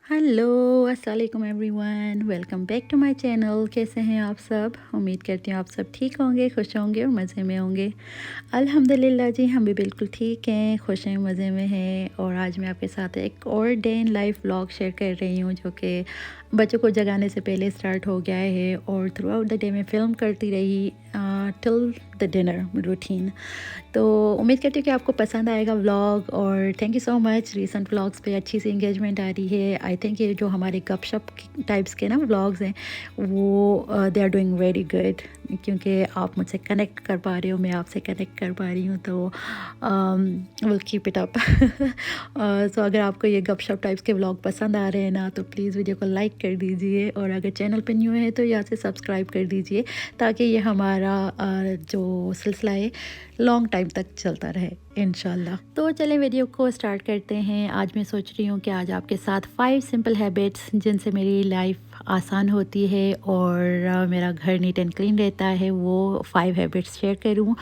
Hello अस्सलाम वालेकुम everyone, welcome back to my channel. कैसे हैं आप सब? उम्मीद करती हूँ आप सब ठीक होंगे, खुश होंगे और मज़े में होंगे। अल्हम्दुलिल्लाह जी, हम भी बिल्कुल ठीक हैं, खुश हैं, मज़े में हैं। और आज मैं आपके साथ एक और day in life vlog share कर रही हूँ, जो कि बच्चों को जगाने से पहले स्टार्ट हो गया है और थ्रू आउट द डे में फ़िल्म करती रही टिल द डिनर रूटीन। तो उम्मीद करती हूँ कि आपको पसंद आएगा व्लॉग। और thank you so much, recent vlogs पे अच्छी सी इंगेजमेंट आ रही है। आई थिंक ये जो हमारे गपशप टाइप्स के ना व्लॉग्स हैं वो they are doing very good, क्योंकि आप मुझसे कनेक्ट कर पा रहे हो, मैं आपसे कनेक्ट कर पा रही हूँ। तो विल कीप इट अप। सो अगर आपको ये गपशप टाइप्स के व्लॉग पसंद आ रहे हैं ना, तो प्लीज़ वीडियो को लाइक कर दीजिए, और अगर चैनल पर न्यू है तो यहाँ से सब्सक्राइब कर दीजिए, ताकि ये हमारा जो सिलसिला है लॉन्ग टाइम तक चलता रहे इंशाल्लाह। तो चलें वीडियो को स्टार्ट करते हैं। आज मैं सोच रही हूँ कि आज आपके साथ 5 सिंपल हैबिट्स जिनसे मेरी लाइफ आसान होती है और मेरा घर नीट एंड क्लीन रहता है, वो 5 हैबिट्स शेयर करूँ।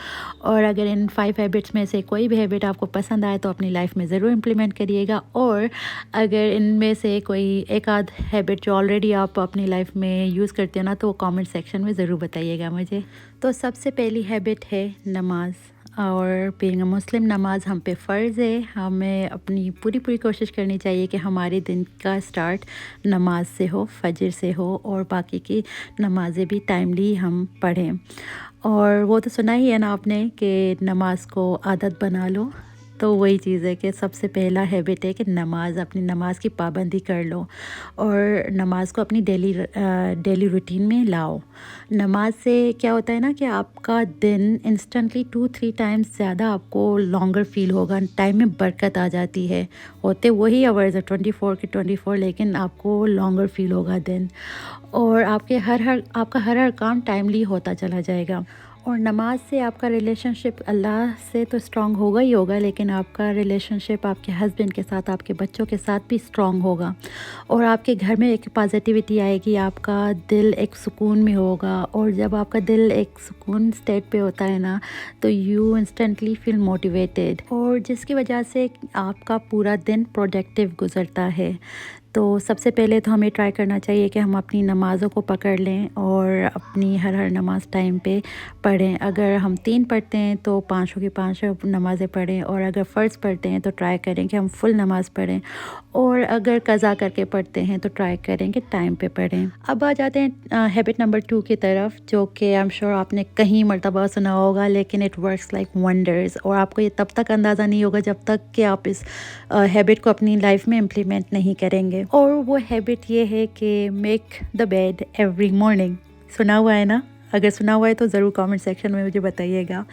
और अगर इन 5 हैबिट्स में से कोई भी हैबिट आपको पसंद आए तो अपनी लाइफ में ज़रूर इम्प्लीमेंट करिएगा। और अगर इनमें से कोई एक आध हैबिट जो ऑलरेडी आप अपनी लाइफ में यूज़ करते हो ना, तो कमेंट सेक्शन में ज़रूर बताइएगा मुझे। तो सबसे पहली हैबिट है नमाज। और बीइंग अ मुस्लिम, नमाज हम पे फ़र्ज़ है। हमें अपनी पूरी कोशिश करनी चाहिए कि हमारे दिन का स्टार्ट नमाज से हो, फजर से हो, और बाकी की नमाज़ें भी टाइमली हम पढ़ें। और वो तो सुना ही है ना आपने कि नमाज को आदत बना लो। तो वही चीज़ है कि सबसे पहला हैबिट है कि अपनी नमाज की पाबंदी कर लो, और नमाज को अपनी डेली रूटीन में लाओ। नमाज से क्या होता है ना कि आपका दिन इंस्टेंटली 2-3 टाइम्स ज़्यादा आपको लॉन्गर फील होगा, टाइम में बरकत आ जाती है। होते वही आवर्स है 24 के 24, लेकिन आपको लॉन्गर फील होगा दिन, और आपका हर हर काम टाइमली होता चला जाएगा। और नमाज से आपका रिलेशनशिप अल्लाह से तो स्ट्रॉन्ग होगा ही होगा, लेकिन आपका रिलेशनशिप आपके हस्बैंड के साथ, आपके बच्चों के साथ भी स्ट्रॉन्ग होगा, और आपके घर में एक पॉजिटिविटी आएगी, आपका दिल एक सुकून में होगा। और जब आपका दिल एक सुकून स्टेट पे होता है ना, तो यू इंस्टेंटली फील मोटिवेटेड, और जिसकी वजह से आपका पूरा दिन प्रोडक्टिव गुजरता है। तो सबसे पहले तो हमें ट्राई करना चाहिए कि हम अपनी नमाज़ों को पकड़ लें और अपनी हर नमाज़ टाइम पे पढ़ें। अगर हम 3 पढ़ते हैं तो 5 की 5 नमाज़ें पढ़ें, और अगर फ़र्ज़ पढ़ते हैं तो ट्राई करें कि हम फुल नमाज़ पढ़ें, और अगर कज़ा करके पढ़ते हैं तो ट्राई करें कि टाइम पे पढ़ें। अब आ जाते हैं हैबिट नंबर 2 की तरफ, जो कि आई एम श्योर आपने कहीं मर्तबा सुना होगा, लेकिन इट वर्क्स लाइक वंडर्स। और आपको ये तब तक अंदाज़ा नहीं होगा जब तक कि आप इस हैबिट को अपनी लाइफ में इम्प्लीमेंट नहीं करेंगे। और वो हैबिट ये है कि make the bed every morning. सुना हुआ है ना? अगर सुना हुआ है तो ज़रूर कमेंट सेक्शन में मुझे बताइएगा।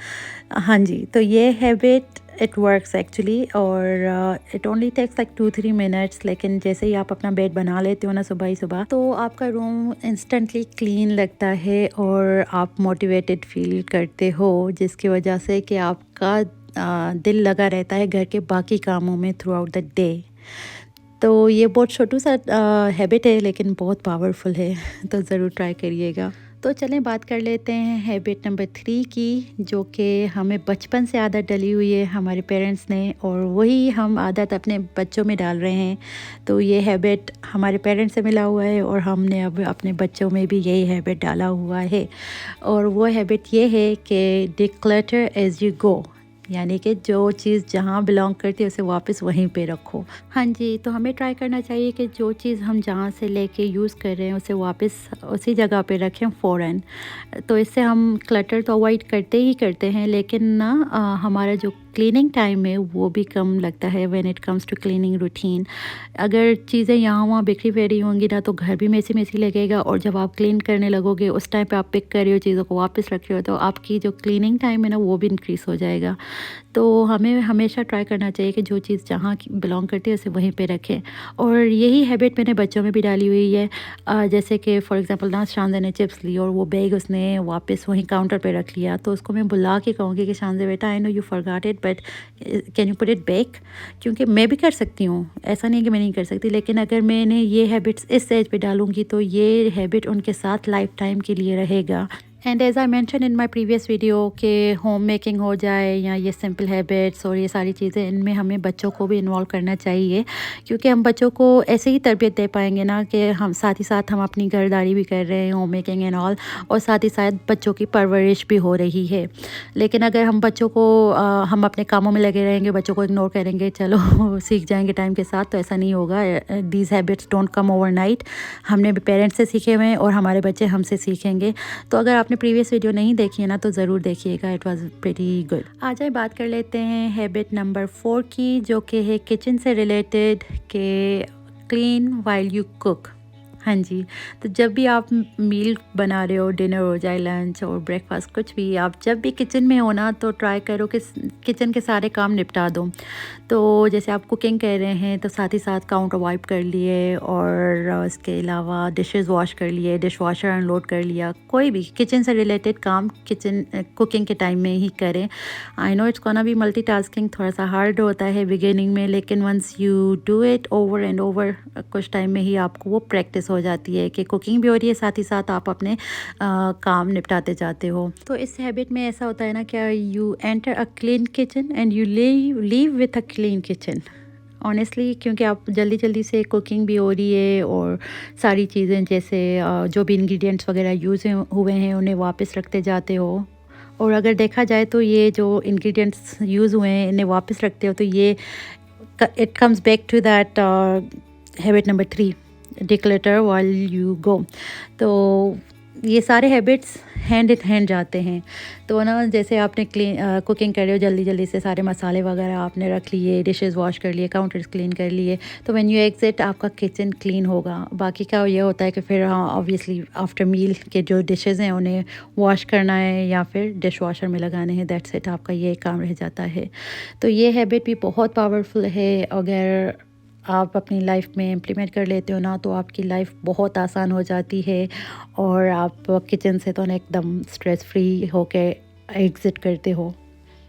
हाँ जी, तो ये हैबिट इट वर्क्स एक्चुअली, और it only takes like 2-3 minutes. लेकिन जैसे ही आप अपना बेड बना लेते हो ना सुबह ही सुबह, तो आपका रूम इंस्टेंटली क्लीन लगता है और आप मोटिवेटेड फील करते हो, जिसकी वजह से कि आपका दिल लगा रहता है घर के बाकी कामों में थ्रू आउट द डे। तो ये बहुत छोटू सा हैबिट है, लेकिन बहुत पावरफुल है। तो ज़रूर ट्राई करिएगा। तो चलें बात कर लेते हैं हैबिट नंबर 3 की, जो कि हमें बचपन से आदत डली हुई है हमारे पेरेंट्स ने, और वही हम आदत अपने बच्चों में डाल रहे हैं। तो ये हैबिट हमारे पेरेंट्स से मिला हुआ है, और हमने अब अपने बच्चों में भी यही हैबिट डाला हुआ है। और वो हैबिट ये है कि डिक्लटर एज यू गो, यानी कि जो चीज़ जहाँ बिलोंग करती है उसे वापस वहीं पे रखो। हाँ जी, तो हमें ट्राई करना चाहिए कि जो चीज़ हम जहाँ से लेके यूज़ कर रहे हैं उसे वापस उसी जगह पे रखें फ़ौरन। तो इससे हम क्लटर तो अवॉइड करते ही करते हैं, लेकिन ना हमारा जो क्लीनिंग टाइम है वो भी कम लगता है when it comes to cleaning routine. अगर चीज़ें यहाँ वहाँ बिखरी फेरी होंगी ना, तो घर भी मेसी मेसी लगेगा, और जब आप क्लीन करने लगोगे उस टाइम पे आप पिक कर रहे हो चीज़ों को वापस रख रहे हो, तो आपकी जो क्लीनिंग टाइम है ना वो भी इंक्रीज़ हो जाएगा। तो हमें हमेशा ट्राई करना चाहिए कि जो चीज़ जहाँ बिलोंग करती है उसे वहीं पे रखें। और यही हैबिट मैंने बच्चों में भी डाली हुई है। जैसे कि फॉर एग्जांपल ना, शानज़े ने चिप्स ली और वो बैग उसने वापस वहीं काउंटर पे रख लिया, तो उसको मैं बुला के कहूँगी कि शानज़े बेटा, I know you forgot it, but can you put it back. क्योंकि मैं भी कर सकती हूँ, ऐसा नहीं कि मैं नहीं कर सकती, लेकिन अगर मैंने ये हैबिट्स इस एज पे डालूँगी तो ये हैबिट उनके साथ लाइफ टाइम के लिए रहेगा। And as I mention in my previous video कि होम मेकिंग हो जाए या ये सिंपल हैबिट्स और ये सारी चीज़ें, इनमें हमें बच्चों को भी इन्वॉल्व करना चाहिए, क्योंकि हम बच्चों को ऐसे ही तरबियत दे पाएंगे ना कि हम साथ ही साथ हम अपनी घरदारी भी कर रहे हैं, होम मेकिंग एंड ऑल, और साथ ही साथ बच्चों की परवरिश भी हो रही है। लेकिन अगर हम बच्चों को हम अपने कामों में लगे रहेंगे, बच्चों को इग्नोर करेंगे, चलो सीख जाएंगे टाइम के साथ, तो ऐसा नहीं होगा। These habits don't come overnight. हमने भी पेरेंट्स से सीखे हुए हैं और हमारे बच्चे हमसे सीखेंगे। तो अगर आपने प्रीवियस वीडियो नहीं देखी है ना, तो ज़रूर देखिएगा, इट वाज प्रीटी गुड। आ जाए बात कर लेते हैं हैबिट नंबर 4 की, जो कि है किचन से रिलेटेड, के क्लीन वाइल यू कुक। हाँ जी, तो जब भी आप मील बना रहे हो, डिनर हो जाए, लंच और ब्रेकफास्ट, कुछ भी, आप जब भी किचन में हो ना, तो ट्राई करो कि किचन के सारे काम निपटा दो। तो जैसे आप कुकिंग कर रहे हैं तो साथ ही साथ काउंटर वाइप कर लिए, और इसके अलावा डिशेस वॉश कर लिए, डिश वॉशर अनलोड कर लिया। कोई भी किचन से रिलेटेड काम किचन कुकिंग के टाइम में ही करें। I know it's gonna be multitasking, थोड़ा सा हार्ड होता है बिगिनिंग में, लेकिन once you do it over and over, कुछ टाइम में ही आपको वो प्रैक्टिस हो जाती है कि कुकिंग भी हो रही है, साथ ही साथ आप अपने काम निपटाते जाते हो। तो इस हैबिट में ऐसा होता है ना, क्या you enter a clean kitchen and you leave with a clean kitchen. Honestly, क्योंकि आप जल्दी जल्दी से कुकिंग भी हो रही है, और सारी चीज़ें जैसे जो भी इंग्रेडिएंट्स वगैरह यूज़ हुए हैं उन्हें वापस रखते जाते हो। और अगर देखा जाए तो ये जो इंग्रेडिएंट्स यूज़ हुए हैं इन्हें वापस रखते हो, तो ये it comes back to that habit number 3, declutter while you go. तो ये सारे हैबिट्स हैंड इन हैंड जाते हैं। तो ना, जैसे आपने कुकिंग कर रहे हो, जल्दी जल्दी से सारे मसाले वगैरह आपने रख लिए, डिशेस वॉश कर लिए, काउंटर्स क्लीन कर लिए, तो व्हेन यू एग्जिट आपका किचन क्लीन होगा। बाकी का ये होता है कि फिर हाँ, ऑब्वियसली आफ्टर मील के जो डिशेस हैं उन्हें वॉश करना है या फिर डिश वॉशर में लगाने हैं, दैट्स इट, आपका ये काम रह जाता है। तो ये हैबिट भी बहुत पावरफुल है। अगर आप अपनी लाइफ में इम्प्लीमेंट कर लेते हो ना, तो आपकी लाइफ बहुत आसान हो जाती है, और आप किचन से तो ना एकदम स्ट्रेस फ्री होके एग्ज़िट करते हो।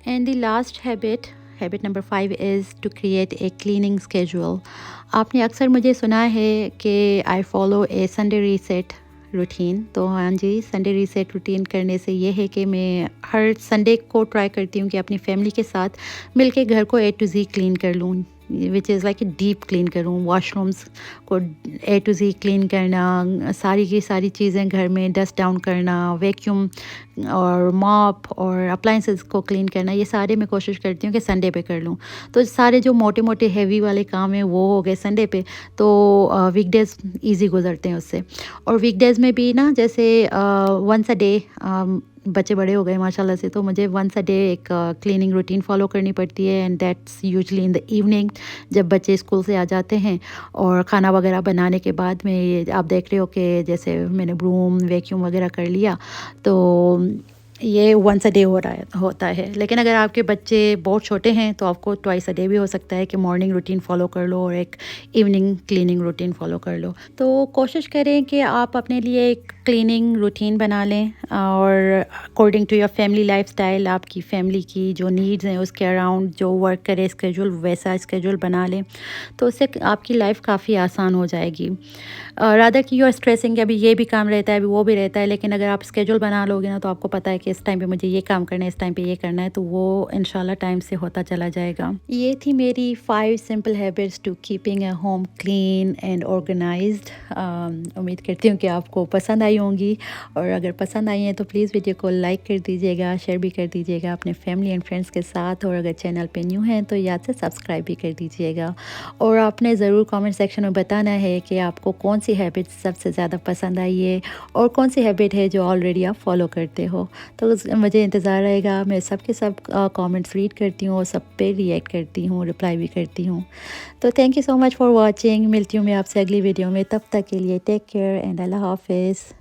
And the last habit number 5 is to create a cleaning schedule. आपने अक्सर मुझे सुना है कि I follow a Sunday reset routine. तो हाँ जी, संडे रीसेट रूटीन करने से ये है कि मैं हर संडे को ट्राई करती हूँ कि अपनी फैमिली के साथ मिलके घर को A to Z क्लीन कर लूँ, which is like a deep clean करूँ। वॉशरूम्स को A to Z क्लीन करना, सारी की सारी चीज़ें घर में डस्ट डाउन करना, वैक्यूम और मॉप और अप्लाइंसेस को क्लीन करना, ये सारे मैं कोशिश करती हूँ कि संडे पे कर लूँ। तो सारे जो मोटे मोटे हैवी वाले काम हैं वो हो गए संडे पे, तो वीकडेज़ ईजी गुजरते हैं उससे। और वीकडेज़ में भी ना, जैसे वंस अ डे, बच्चे बड़े हो गए माशाल्लाह से, तो मुझे वंस अ डे एक क्लीनिंग रूटीन फॉलो करनी पड़ती है, and that's usually in the evening, जब बच्चे स्कूल से आ जाते हैं। और खाना वगैरह बनाने के बाद में, ये आप देख रहे हो कि जैसे मैंने ब्रूम वैक्यूम वगैरह कर लिया, तो ये वंस अ डे होता है। लेकिन अगर आपके बच्चे बहुत छोटे हैं तो आपको ट्वाइस अ डे भी हो सकता है कि मॉर्निंग रूटीन फॉलो कर लो और एक इवनिंग क्लीनिंग रूटीन फॉलो कर लो। तो कोशिश करें कि आप अपने लिए एक क्लीनिंग रूटीन बना लें, और according to your family lifestyle, आपकी फैमिली की जो नीड्स हैं उसके अराउंड जो वर्क करे स्केड्यूल, वैसा स्केड्यूल बना लें, तो उससे आपकी लाइफ काफ़ी आसान हो जाएगी। रादर कि यू आर स्ट्रेसिंग कि अभी ये भी काम रहता है, अभी वो भी रहता है, लेकिन अगर आप स्केड्यूल बना लोगे ना, तो आपको पता है कि इस टाइम पे मुझे ये काम करना है, इस टाइम पे ये करना है, तो वो इंशाल्लाह टाइम से होता चला जाएगा। ये थी मेरी 5 simple habits to keeping a home clean and organised. उम्मीद करती हूँ कि आपको पसंद आई होंगी, और अगर पसंद आई हैं तो प्लीज़ वीडियो को लाइक कर दीजिएगा, शेयर भी कर दीजिएगा अपने फैमिली एंड फ्रेंड्स के साथ, और अगर चैनल पे न्यू हैं तो याद से सब्सक्राइब भी कर दीजिएगा। और आपने ज़रूर कमेंट सेक्शन में बताना है कि आपको कौन सी हैबिट सबसे ज़्यादा पसंद आई है, और कौन सी हैबिट है जो ऑलरेडी आप फॉलो करते हो। तो मुझे इंतज़ार रहेगा। मैं सबके सब कमेंट्स रीड करती हूँ और सब पे रिएक्ट करती हूँ, रिप्लाई भी करती हूँ। तो thank you so much for watching. मिलती हूँ मैं आपसे अगली वीडियो में, तब तक के लिए टेक केयर एंड अल्लाह हाफिज़।